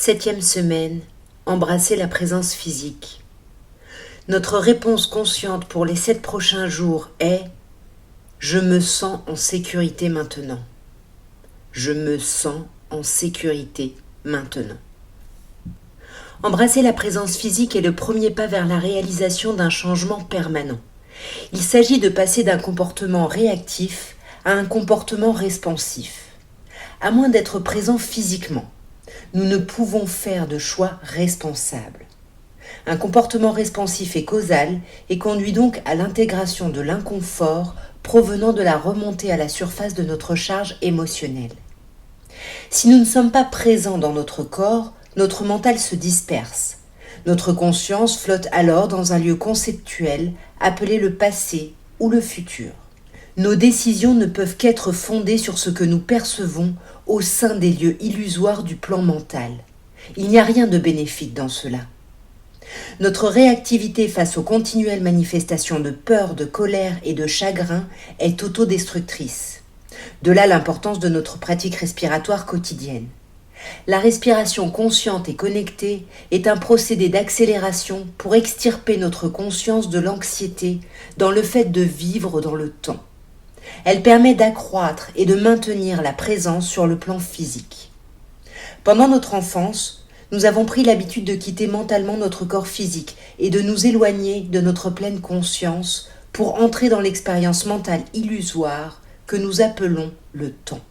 7e semaine, embrasser la présence physique. Notre réponse consciente pour les 7 prochains jours est « Je me sens en sécurité maintenant ». Je me sens en sécurité maintenant. Embrasser la présence physique est le premier pas vers la réalisation d'un changement permanent. Il s'agit de passer d'un comportement réactif à un comportement responsif. À moins d'être présent physiquement, nous ne pouvons faire de choix responsables. Un comportement responsif est causal et conduit donc à l'intégration de l'inconfort provenant de la remontée à la surface de notre charge émotionnelle. Si nous ne sommes pas présents dans notre corps, notre mental se disperse. Notre conscience flotte alors dans un lieu conceptuel appelé le passé ou le futur. Nos décisions ne peuvent qu'être fondées sur ce que nous percevons au sein des lieux illusoires du plan mental. Il n'y a rien de bénéfique dans cela. Notre réactivité face aux continuelles manifestations de peur, de colère et de chagrin est autodestructrice. De là l'importance de notre pratique respiratoire quotidienne. La respiration consciente et connectée est un procédé d'accélération pour extirper notre conscience de l'anxiété dans le fait de vivre dans le temps. Elle permet d'accroître et de maintenir la présence sur le plan physique. Pendant notre enfance, nous avons pris l'habitude de quitter mentalement notre corps physique et de nous éloigner de notre pleine conscience pour entrer dans l'expérience mentale illusoire que nous appelons le temps.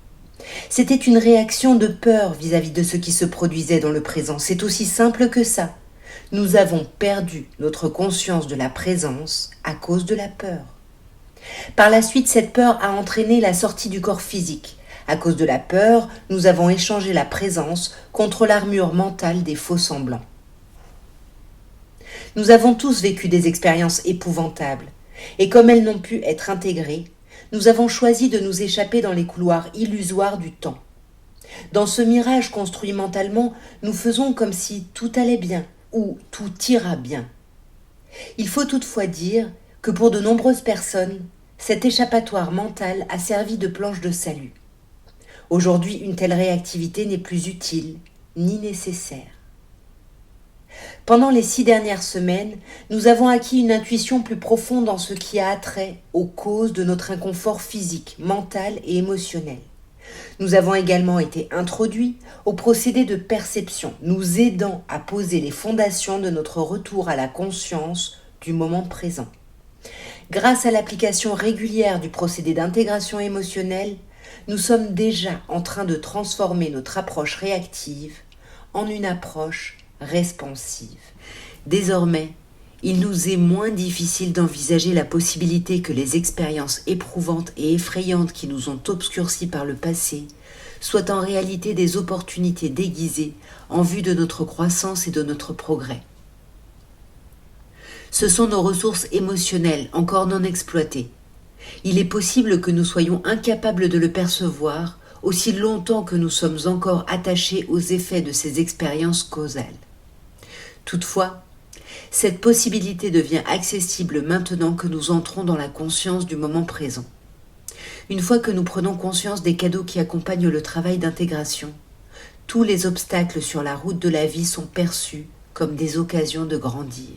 C'était une réaction de peur vis-à-vis de ce qui se produisait dans le présent. C'est aussi simple que ça. Nous avons perdu notre conscience de la présence à cause de la peur. Par la suite, cette peur a entraîné la sortie du corps physique. À cause de la peur, nous avons échangé la présence contre l'armure mentale des faux-semblants. Nous avons tous vécu des expériences épouvantables, et comme elles n'ont pu être intégrées, nous avons choisi de nous échapper dans les couloirs illusoires du temps. Dans ce mirage construit mentalement, nous faisons comme si tout allait bien, ou tout ira bien. Il faut toutefois dire que pour de nombreuses personnes, cet échappatoire mental a servi de planche de salut. Aujourd'hui, une telle réactivité n'est plus utile ni nécessaire. Pendant les 6 dernières semaines, nous avons acquis une intuition plus profonde en ce qui a trait aux causes de notre inconfort physique, mental et émotionnel. Nous avons également été introduits au procédé de perception, nous aidant à poser les fondations de notre retour à la conscience du moment présent. Grâce à l'application régulière du procédé d'intégration émotionnelle, nous sommes déjà en train de transformer notre approche réactive en une approche responsive. Désormais, il nous est moins difficile d'envisager la possibilité que les expériences éprouvantes et effrayantes qui nous ont obscurcis par le passé soient en réalité des opportunités déguisées en vue de notre croissance et de notre progrès. Ce sont nos ressources émotionnelles encore non exploitées. Il est possible que nous soyons incapables de le percevoir aussi longtemps que nous sommes encore attachés aux effets de ces expériences causales. Toutefois, cette possibilité devient accessible maintenant que nous entrons dans la conscience du moment présent. Une fois que nous prenons conscience des cadeaux qui accompagnent le travail d'intégration, tous les obstacles sur la route de la vie sont perçus comme des occasions de grandir.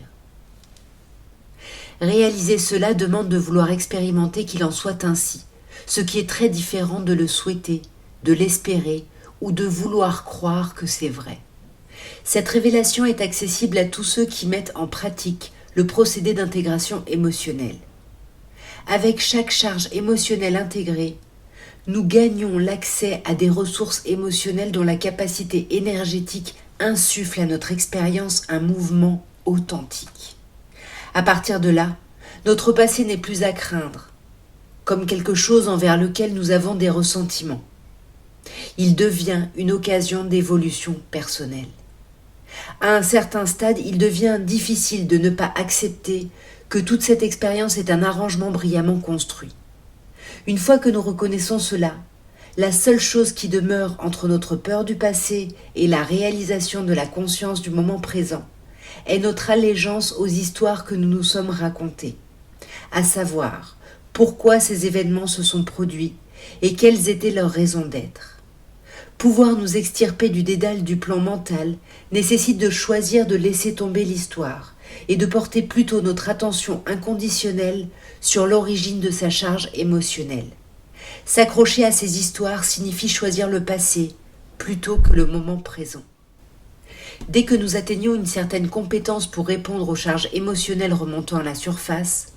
Réaliser cela demande de vouloir expérimenter qu'il en soit ainsi, ce qui est très différent de le souhaiter, de l'espérer ou de vouloir croire que c'est vrai. Cette révélation est accessible à tous ceux qui mettent en pratique le procédé d'intégration émotionnelle. Avec chaque charge émotionnelle intégrée, nous gagnons l'accès à des ressources émotionnelles dont la capacité énergétique insuffle à notre expérience un mouvement authentique. À partir de là, notre passé n'est plus à craindre, comme quelque chose envers lequel nous avons des ressentiments. Il devient une occasion d'évolution personnelle. À un certain stade, il devient difficile de ne pas accepter que toute cette expérience est un arrangement brillamment construit. Une fois que nous reconnaissons cela, la seule chose qui demeure entre notre peur du passé et la réalisation de la conscience du moment présent est notre allégeance aux histoires que nous nous sommes racontées, à savoir pourquoi ces événements se sont produits et quelles étaient leurs raisons d'être. Pouvoir nous extirper du dédale du plan mental nécessite de choisir de laisser tomber l'histoire et de porter plutôt notre attention inconditionnelle sur l'origine de sa charge émotionnelle. S'accrocher à ces histoires signifie choisir le passé plutôt que le moment présent. Dès que nous atteignons une certaine compétence pour répondre aux charges émotionnelles remontant à la surface,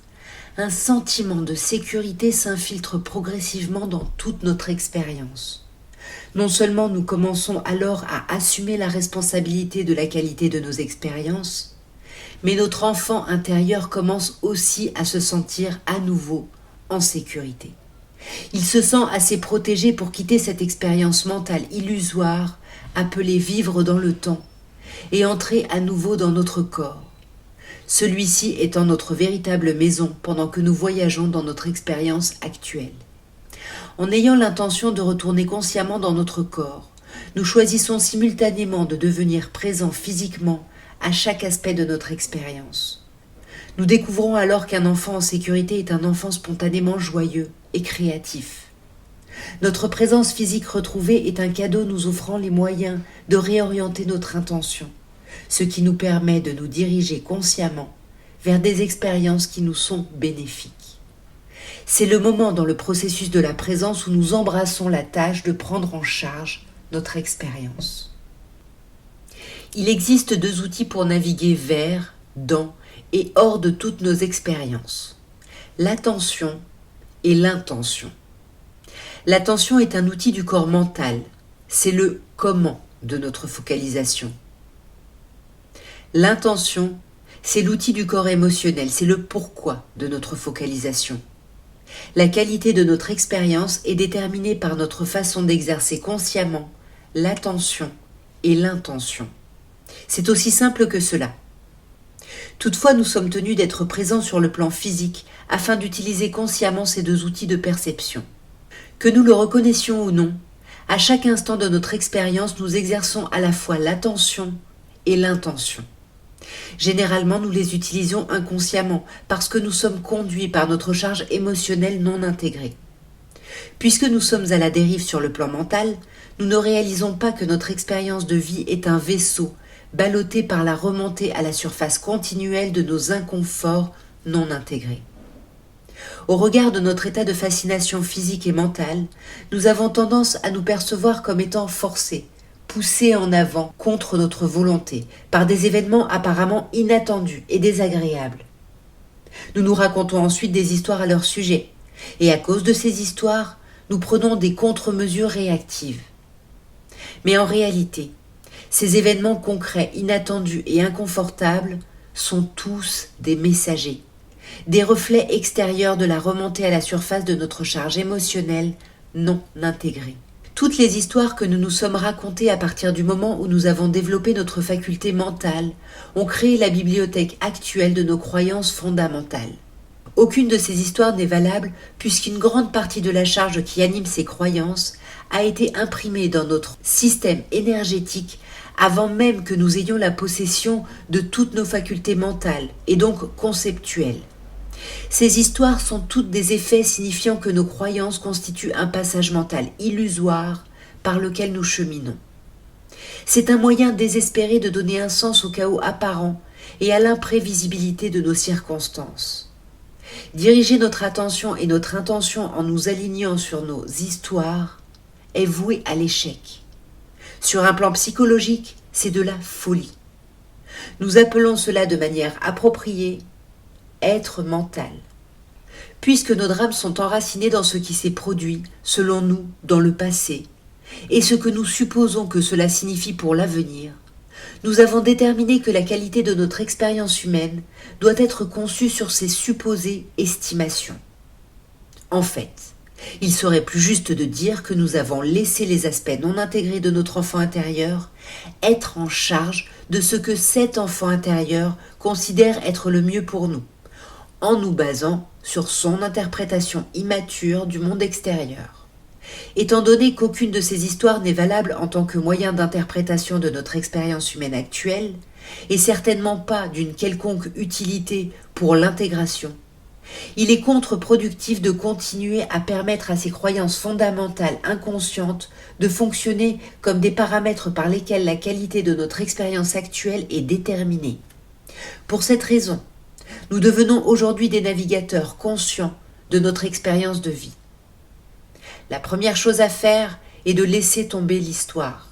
un sentiment de sécurité s'infiltre progressivement dans toute notre expérience. Non seulement nous commençons alors à assumer la responsabilité de la qualité de nos expériences, mais notre enfant intérieur commence aussi à se sentir à nouveau en sécurité. Il se sent assez protégé pour quitter cette expérience mentale illusoire appelée vivre dans le temps et entrer à nouveau dans notre corps, celui-ci étant notre véritable maison pendant que nous voyageons dans notre expérience actuelle. En ayant l'intention de retourner consciemment dans notre corps, nous choisissons simultanément de devenir présents physiquement à chaque aspect de notre expérience. Nous découvrons alors qu'un enfant en sécurité est un enfant spontanément joyeux et créatif. Notre présence physique retrouvée est un cadeau nous offrant les moyens de réorienter notre intention, ce qui nous permet de nous diriger consciemment vers des expériences qui nous sont bénéfiques. C'est le moment dans le processus de la présence où nous embrassons la tâche de prendre en charge notre expérience. Il existe 2 outils pour naviguer vers, dans et hors de toutes nos expériences: l'attention et l'intention. L'attention est un outil du corps mental, c'est le comment de notre focalisation. L'intention, c'est l'outil du corps émotionnel, c'est le pourquoi de notre focalisation. La qualité de notre expérience est déterminée par notre façon d'exercer consciemment l'attention et l'intention. C'est aussi simple que cela. Toutefois, nous sommes tenus d'être présents sur le plan physique afin d'utiliser consciemment ces 2 outils de perception. Que nous le reconnaissions ou non, à chaque instant de notre expérience, nous exerçons à la fois l'attention et l'intention. Généralement, nous les utilisons inconsciemment parce que nous sommes conduits par notre charge émotionnelle non intégrée. Puisque nous sommes à la dérive sur le plan mental, nous ne réalisons pas que notre expérience de vie est un vaisseau ballotté par la remontée à la surface continuelle de nos inconforts non intégrés. Au regard de notre état de fascination physique et mentale, nous avons tendance à nous percevoir comme étant forcés, poussés en avant contre notre volonté par des événements apparemment inattendus et désagréables. Nous nous racontons ensuite des histoires à leur sujet, et à cause de ces histoires, nous prenons des contre-mesures réactives. Mais en réalité, ces événements concrets, inattendus et inconfortables sont tous des messagers, des reflets extérieurs de la remontée à la surface de notre charge émotionnelle non intégrée. Toutes les histoires que nous nous sommes racontées à partir du moment où nous avons développé notre faculté mentale ont créé la bibliothèque actuelle de nos croyances fondamentales. Aucune de ces histoires n'est valable puisqu'une grande partie de la charge qui anime ces croyances a été imprimée dans notre système énergétique avant même que nous ayons la possession de toutes nos facultés mentales et donc conceptuelles. Ces histoires sont toutes des effets signifiant que nos croyances constituent un passage mental illusoire par lequel nous cheminons. C'est un moyen désespéré de donner un sens au chaos apparent et à l'imprévisibilité de nos circonstances. Diriger notre attention et notre intention en nous alignant sur nos histoires est voué à l'échec. Sur un plan psychologique, c'est de la folie. Nous appelons cela de manière appropriée être mental. Puisque nos drames sont enracinés dans ce qui s'est produit, selon nous, dans le passé, et ce que nous supposons que cela signifie pour l'avenir, nous avons déterminé que la qualité de notre expérience humaine doit être conçue sur ces supposées estimations. En fait, il serait plus juste de dire que nous avons laissé les aspects non intégrés de notre enfant intérieur être en charge de ce que cet enfant intérieur considère être le mieux pour nous, en nous basant sur son interprétation immature du monde extérieur. Étant donné qu'aucune de ces histoires n'est valable en tant que moyen d'interprétation de notre expérience humaine actuelle, et certainement pas d'une quelconque utilité pour l'intégration, Il est contre-productif de continuer à permettre à ces croyances fondamentales inconscientes de fonctionner comme des paramètres par lesquels la qualité de notre expérience actuelle est déterminée. Pour cette raison, nous devenons aujourd'hui des navigateurs conscients de notre expérience de vie. La première chose à faire est de laisser tomber l'histoire.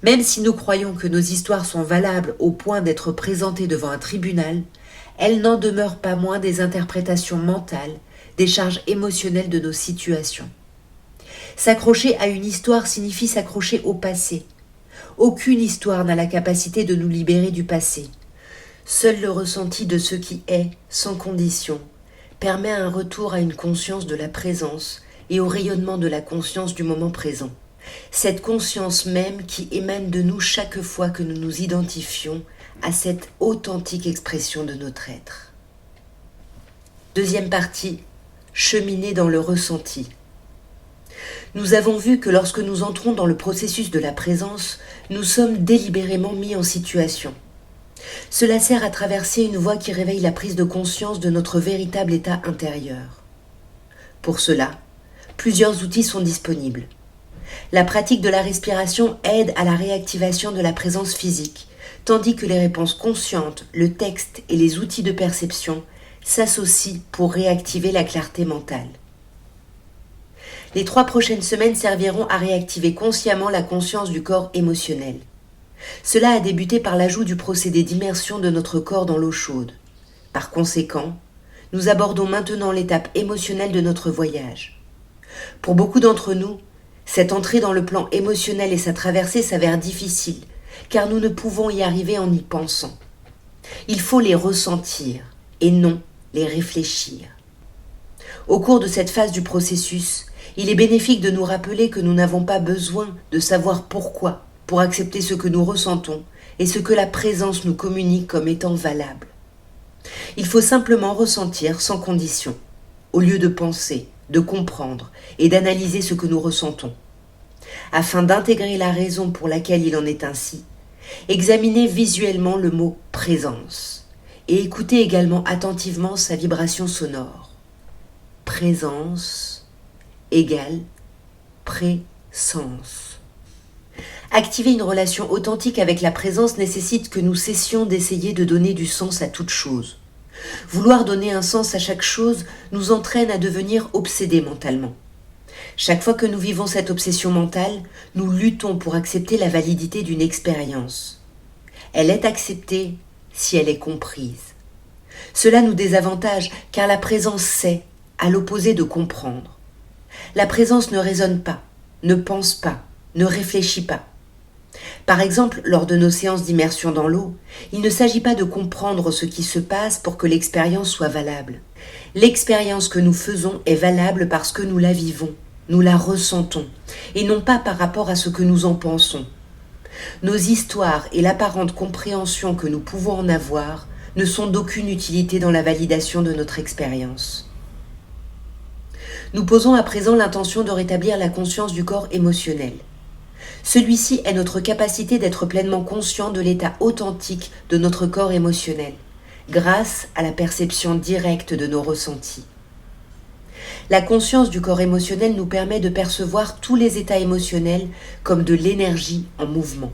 Même si nous croyons que nos histoires sont valables au point d'être présentées devant un tribunal, elles n'en demeurent pas moins des interprétations mentales, des charges émotionnelles de nos situations. S'accrocher à une histoire signifie s'accrocher au passé. Aucune histoire n'a la capacité de nous libérer du passé. Seul le ressenti de ce qui est, sans condition, permet un retour à une conscience de la présence et au rayonnement de la conscience du moment présent. Cette conscience même qui émane de nous chaque fois que nous nous identifions à cette authentique expression de notre être. Deuxième partie, cheminer dans le ressenti. Nous avons vu que lorsque nous entrons dans le processus de la présence, nous sommes délibérément mis en situation. Cela sert à traverser une voie qui réveille la prise de conscience de notre véritable état intérieur. Pour cela, plusieurs outils sont disponibles. La pratique de la respiration aide à la réactivation de la présence physique, tandis que les réponses conscientes, le texte et les outils de perception s'associent pour réactiver la clarté mentale. Les 3 prochaines semaines serviront à réactiver consciemment la conscience du corps émotionnel. Cela a débuté par l'ajout du procédé d'immersion de notre corps dans l'eau chaude. Par conséquent, nous abordons maintenant l'étape émotionnelle de notre voyage. Pour beaucoup d'entre nous, cette entrée dans le plan émotionnel et sa traversée s'avèrent difficiles, car nous ne pouvons y arriver en y pensant. Il faut les ressentir, et non les réfléchir. Au cours de cette phase du processus, il est bénéfique de nous rappeler que nous n'avons pas besoin de savoir pourquoi pour accepter ce que nous ressentons et ce que la présence nous communique comme étant valable. Il faut simplement ressentir sans condition, au lieu de penser, de comprendre et d'analyser ce que nous ressentons. Afin d'intégrer la raison pour laquelle il en est ainsi, examinez visuellement le mot « présence » et écoutez également attentivement sa vibration sonore. Présence égale présence. Activer une relation authentique avec la présence nécessite que nous cessions d'essayer de donner du sens à toute chose. Vouloir donner un sens à chaque chose nous entraîne à devenir obsédés mentalement. Chaque fois que nous vivons cette obsession mentale, nous luttons pour accepter la validité d'une expérience. Elle est acceptée si elle est comprise. Cela nous désavantage car la présence sait, à l'opposé de comprendre. La présence ne raisonne pas, ne pense pas, ne réfléchit pas. Par exemple, lors de nos séances d'immersion dans l'eau, il ne s'agit pas de comprendre ce qui se passe pour que l'expérience soit valable. L'expérience que nous faisons est valable parce que nous la vivons, nous la ressentons, et non pas par rapport à ce que nous en pensons. Nos histoires et l'apparente compréhension que nous pouvons en avoir ne sont d'aucune utilité dans la validation de notre expérience. Nous posons à présent l'intention de rétablir la conscience du corps émotionnel. Celui-ci est notre capacité d'être pleinement conscient de l'état authentique de notre corps émotionnel, grâce à la perception directe de nos ressentis. La conscience du corps émotionnel nous permet de percevoir tous les états émotionnels comme de l'énergie en mouvement.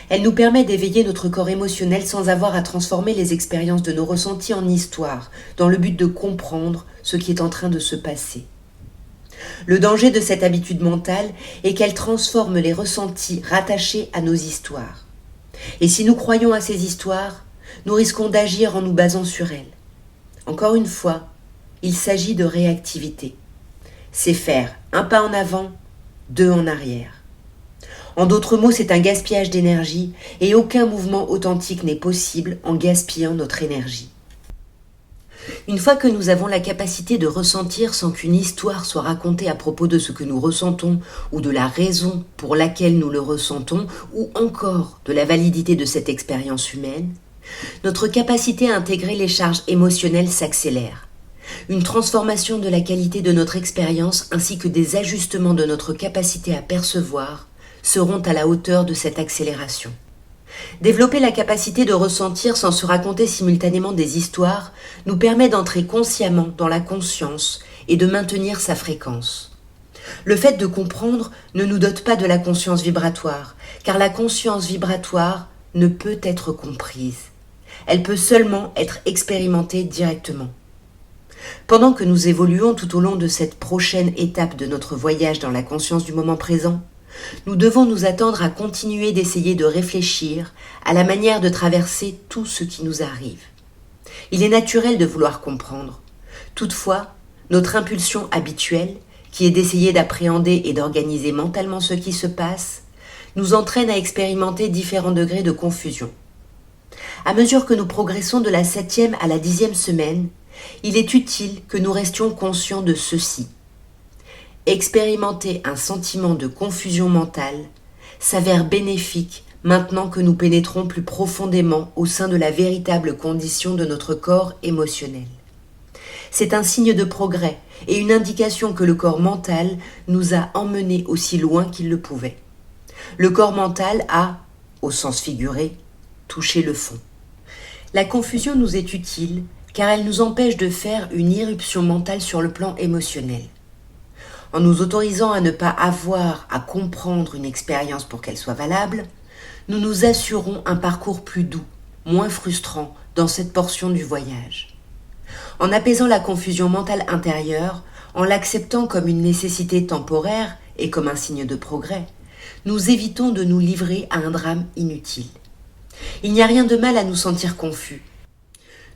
Elle nous permet d'éveiller notre corps émotionnel sans avoir à transformer les expériences de nos ressentis en histoire, dans le but de comprendre ce qui est en train de se passer. Le danger de cette habitude mentale est qu'elle transforme les ressentis rattachés à nos histoires. Et si nous croyons à ces histoires, nous risquons d'agir en nous basant sur elles. Encore une fois, il s'agit de réactivité. C'est faire un pas en avant, 2 en arrière. En d'autres mots, c'est un gaspillage d'énergie et aucun mouvement authentique n'est possible en gaspillant notre énergie. Une fois que nous avons la capacité de ressentir sans qu'une histoire soit racontée à propos de ce que nous ressentons ou de la raison pour laquelle nous le ressentons ou encore de la validité de cette expérience humaine, notre capacité à intégrer les charges émotionnelles s'accélère. Une transformation de la qualité de notre expérience ainsi que des ajustements de notre capacité à percevoir seront à la hauteur de cette accélération. Développer la capacité de ressentir sans se raconter simultanément des histoires nous permet d'entrer consciemment dans la conscience et de maintenir sa fréquence. Le fait de comprendre ne nous dote pas de la conscience vibratoire, car la conscience vibratoire ne peut être comprise. Elle peut seulement être expérimentée directement. Pendant que nous évoluons tout au long de cette prochaine étape de notre voyage dans la conscience du moment présent, nous devons nous attendre à continuer d'essayer de réfléchir à la manière de traverser tout ce qui nous arrive. Il est naturel de vouloir comprendre. Toutefois, notre impulsion habituelle, qui est d'essayer d'appréhender et d'organiser mentalement ce qui se passe, nous entraîne à expérimenter différents degrés de confusion. À mesure que nous progressons de la 7e à la 10e semaine, il est utile que nous restions conscients de ceci. Expérimenter un sentiment de confusion mentale s'avère bénéfique maintenant que nous pénétrons plus profondément au sein de la véritable condition de notre corps émotionnel. C'est un signe de progrès et une indication que le corps mental nous a emmenés aussi loin qu'il le pouvait. Le corps mental a, au sens figuré, touché le fond. La confusion nous est utile car elle nous empêche de faire une irruption mentale sur le plan émotionnel. En nous autorisant à ne pas avoir à comprendre une expérience pour qu'elle soit valable, nous nous assurons un parcours plus doux, moins frustrant dans cette portion du voyage. En apaisant la confusion mentale intérieure, en l'acceptant comme une nécessité temporaire et comme un signe de progrès, nous évitons de nous livrer à un drame inutile. Il n'y a rien de mal à nous sentir confus.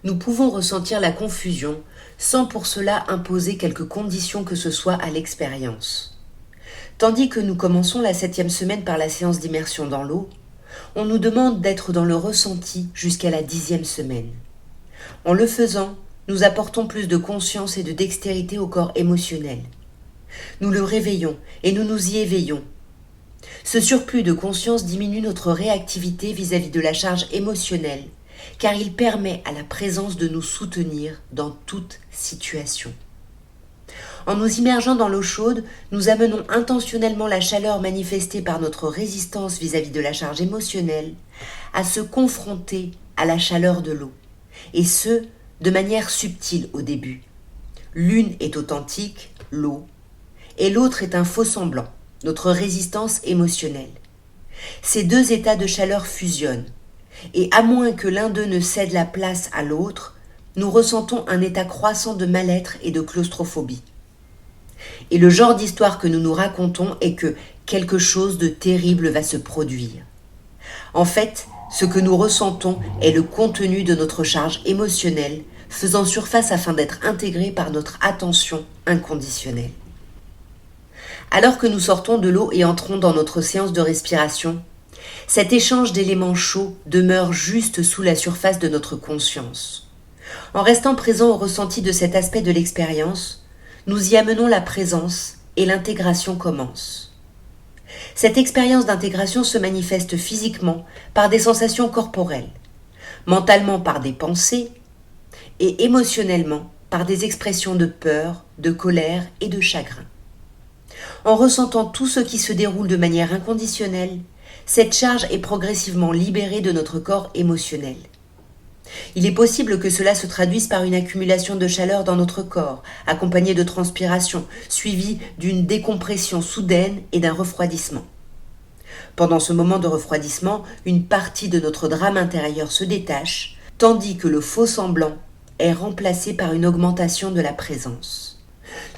Nous pouvons ressentir la confusion sans pour cela imposer quelque condition que ce soit à l'expérience. Tandis que nous commençons la 7e semaine par la séance d'immersion dans l'eau, on nous demande d'être dans le ressenti jusqu'à la 10e semaine. En le faisant, nous apportons plus de conscience et de dextérité au corps émotionnel. Nous le réveillons et nous nous y éveillons. Ce surplus de conscience diminue notre réactivité vis-à-vis de la charge émotionnelle, car il permet à la présence de nous soutenir dans toute situation. En nous immergeant dans l'eau chaude, nous amenons intentionnellement la chaleur manifestée par notre résistance vis-à-vis de la charge émotionnelle à se confronter à la chaleur de l'eau, et ce, de manière subtile au début. L'une est authentique, l'eau, et l'autre est un faux semblant, notre résistance émotionnelle. Ces deux états de chaleur fusionnent, et à moins que l'un d'eux ne cède la place à l'autre, nous ressentons un état croissant de mal-être et de claustrophobie. Et le genre d'histoire que nous nous racontons est que quelque chose de terrible va se produire. En fait, ce que nous ressentons est le contenu de notre charge émotionnelle, faisant surface afin d'être intégré par notre attention inconditionnelle. Alors que nous sortons de l'eau et entrons dans notre séance de respiration, cet échange d'éléments chauds demeure juste sous la surface de notre conscience. En restant présent au ressenti de cet aspect de l'expérience, nous y amenons la présence et l'intégration commence. Cette expérience d'intégration se manifeste physiquement par des sensations corporelles, mentalement par des pensées et émotionnellement par des expressions de peur, de colère et de chagrin. En ressentant tout ce qui se déroule de manière inconditionnelle, cette charge est progressivement libérée de notre corps émotionnel. Il est possible que cela se traduise par une accumulation de chaleur dans notre corps, accompagnée de transpiration, suivie d'une décompression soudaine et d'un refroidissement. Pendant ce moment de refroidissement, une partie de notre drame intérieur se détache, tandis que le faux semblant est remplacé par une augmentation de la présence.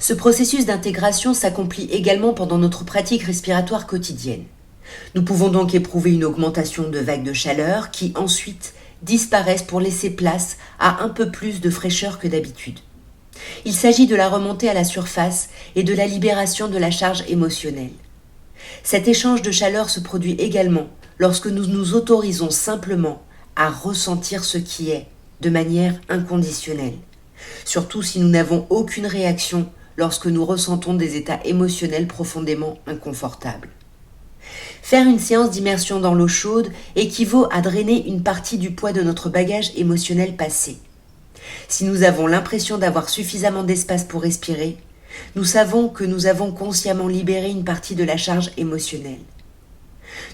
Ce processus d'intégration s'accomplit également pendant notre pratique respiratoire quotidienne. Nous pouvons donc éprouver une augmentation de vagues de chaleur qui ensuite disparaissent pour laisser place à un peu plus de fraîcheur que d'habitude. Il s'agit de la remontée à la surface et de la libération de la charge émotionnelle. Cet échange de chaleur se produit également lorsque nous nous autorisons simplement à ressentir ce qui est de manière inconditionnelle, surtout si nous n'avons aucune réaction lorsque nous ressentons des états émotionnels profondément inconfortables. Faire une séance d'immersion dans l'eau chaude équivaut à drainer une partie du poids de notre bagage émotionnel passé. Si nous avons l'impression d'avoir suffisamment d'espace pour respirer, nous savons que nous avons consciemment libéré une partie de la charge émotionnelle.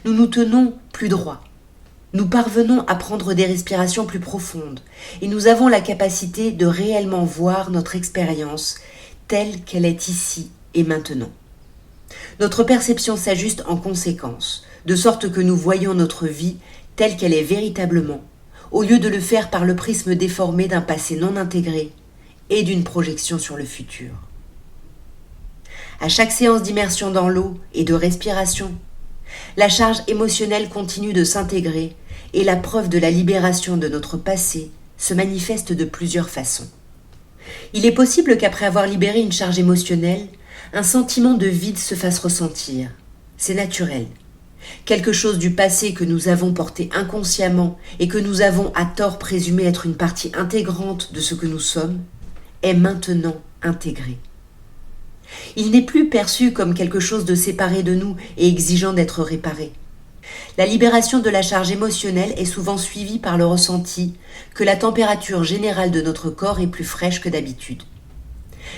Nous nous tenons plus droit, Nous parvenons à prendre des respirations plus profondes et nous avons la capacité de réellement voir notre expérience telle qu'elle est ici et maintenant. Notre perception s'ajuste en conséquence, de sorte que nous voyons notre vie telle qu'elle est véritablement, au lieu de le faire par le prisme déformé d'un passé non intégré et d'une projection sur le futur. À chaque séance d'immersion dans l'eau et de respiration, la charge émotionnelle continue de s'intégrer et la preuve de la libération de notre passé se manifeste de plusieurs façons. Il est possible qu'après avoir libéré une charge émotionnelle, un sentiment de vide se fasse ressentir. C'est naturel. Quelque chose du passé que nous avons porté inconsciemment et que nous avons à tort présumé être une partie intégrante de ce que nous sommes, est maintenant intégré. Il n'est plus perçu comme quelque chose de séparé de nous et exigeant d'être réparé. La libération de la charge émotionnelle est souvent suivie par le ressenti que la température générale de notre corps est plus fraîche que d'habitude.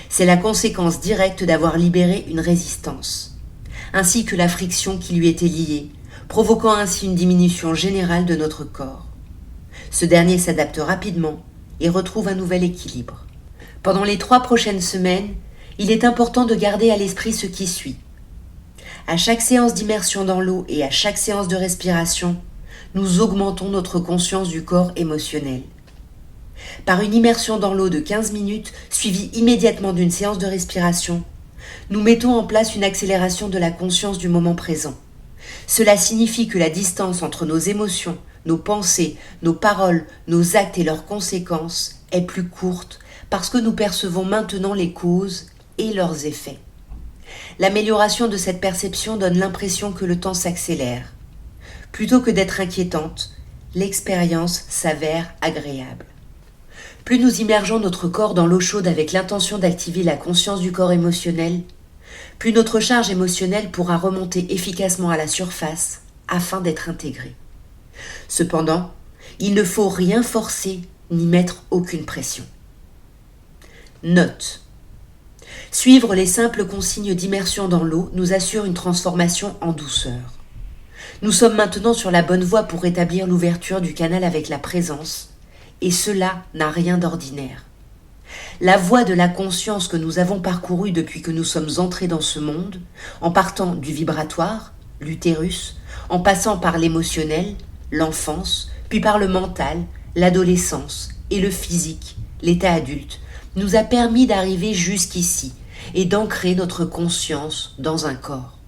C'est la conséquence directe d'avoir libéré une résistance, ainsi que la friction qui lui était liée, provoquant ainsi une diminution générale de notre corps. Ce dernier s'adapte rapidement et retrouve un nouvel équilibre. Pendant les 3 prochaines semaines, il est important de garder à l'esprit ce qui suit. À chaque séance d'immersion dans l'eau et à chaque séance de respiration, nous augmentons notre conscience du corps émotionnel. Par une immersion dans l'eau de 15 minutes, suivie immédiatement d'une séance de respiration, nous mettons en place une accélération de la conscience du moment présent. Cela signifie que la distance entre nos émotions, nos pensées, nos paroles, nos actes et leurs conséquences est plus courte parce que nous percevons maintenant les causes et leurs effets. L'amélioration de cette perception donne l'impression que le temps s'accélère. Plutôt que d'être inquiétante, l'expérience s'avère agréable. Plus nous immergeons notre corps dans l'eau chaude avec l'intention d'activer la conscience du corps émotionnel, plus notre charge émotionnelle pourra remonter efficacement à la surface afin d'être intégrée. Cependant, il ne faut rien forcer ni mettre aucune pression. Note. Suivre les simples consignes d'immersion dans l'eau nous assure une transformation en douceur. Nous sommes maintenant sur la bonne voie pour rétablir l'ouverture du canal avec la présence, et cela n'a rien d'ordinaire. La voie de la conscience que nous avons parcourue depuis que nous sommes entrés dans ce monde, en partant du vibratoire, l'utérus, en passant par l'émotionnel, l'enfance, puis par le mental, l'adolescence et le physique, l'état adulte, nous a permis d'arriver jusqu'ici et d'ancrer notre conscience dans un corps.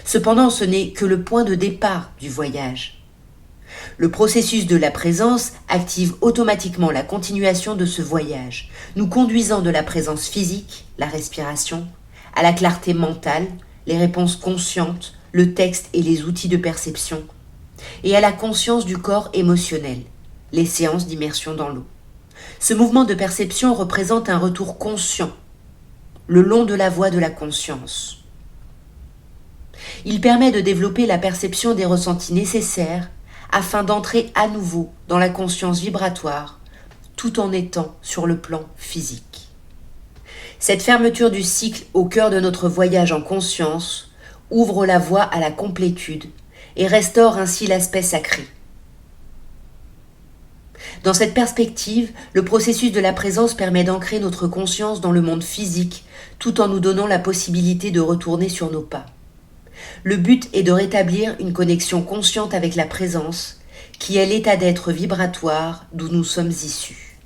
Cependant, ce n'est que le point de départ du voyage. Le processus de la présence active automatiquement la continuation de ce voyage, nous conduisant de la présence physique, la respiration, à la clarté mentale, les réponses conscientes, le texte et les outils de perception, et à la conscience du corps émotionnel, les séances d'immersion dans l'eau. Ce mouvement de perception représente un retour conscient, le long de la voie de la conscience. Il permet de développer la perception des ressentis nécessaires afin d'entrer à nouveau dans la conscience vibratoire, tout en étant sur le plan physique. Cette fermeture du cycle au cœur de notre voyage en conscience ouvre la voie à la complétude et restaure ainsi l'aspect sacré. Dans cette perspective, le processus de la présence permet d'ancrer notre conscience dans le monde physique, tout en nous donnant la possibilité de retourner sur nos pas. Le but est de rétablir une connexion consciente avec la présence, qui est l'état d'être vibratoire d'où nous sommes issus.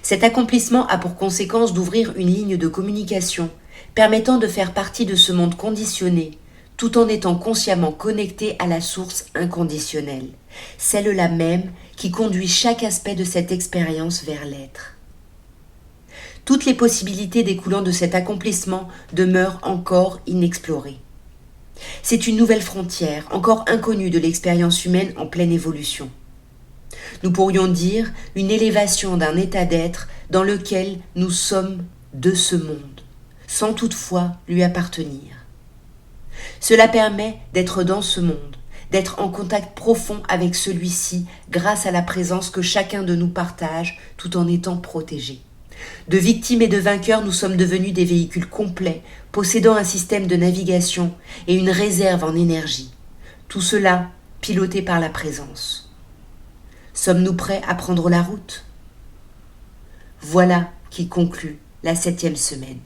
Cet accomplissement a pour conséquence d'ouvrir une ligne de communication permettant de faire partie de ce monde conditionné, tout en étant consciemment connecté à la source inconditionnelle, celle-là même qui conduit chaque aspect de cette expérience vers l'être. Toutes les possibilités découlant de cet accomplissement demeurent encore inexplorées. C'est une nouvelle frontière, encore inconnue de l'expérience humaine en pleine évolution. Nous pourrions dire une élévation d'un état d'être dans lequel nous sommes de ce monde, sans toutefois lui appartenir. Cela permet d'être dans ce monde, d'être en contact profond avec celui-ci grâce à la présence que chacun de nous partage tout en étant protégé. De victimes et de vainqueurs, nous sommes devenus des véhicules complets, possédant un système de navigation et une réserve en énergie. Tout cela pilotés par la présence. Sommes-nous prêts à prendre la route ? Voilà qui conclut la 7e semaine.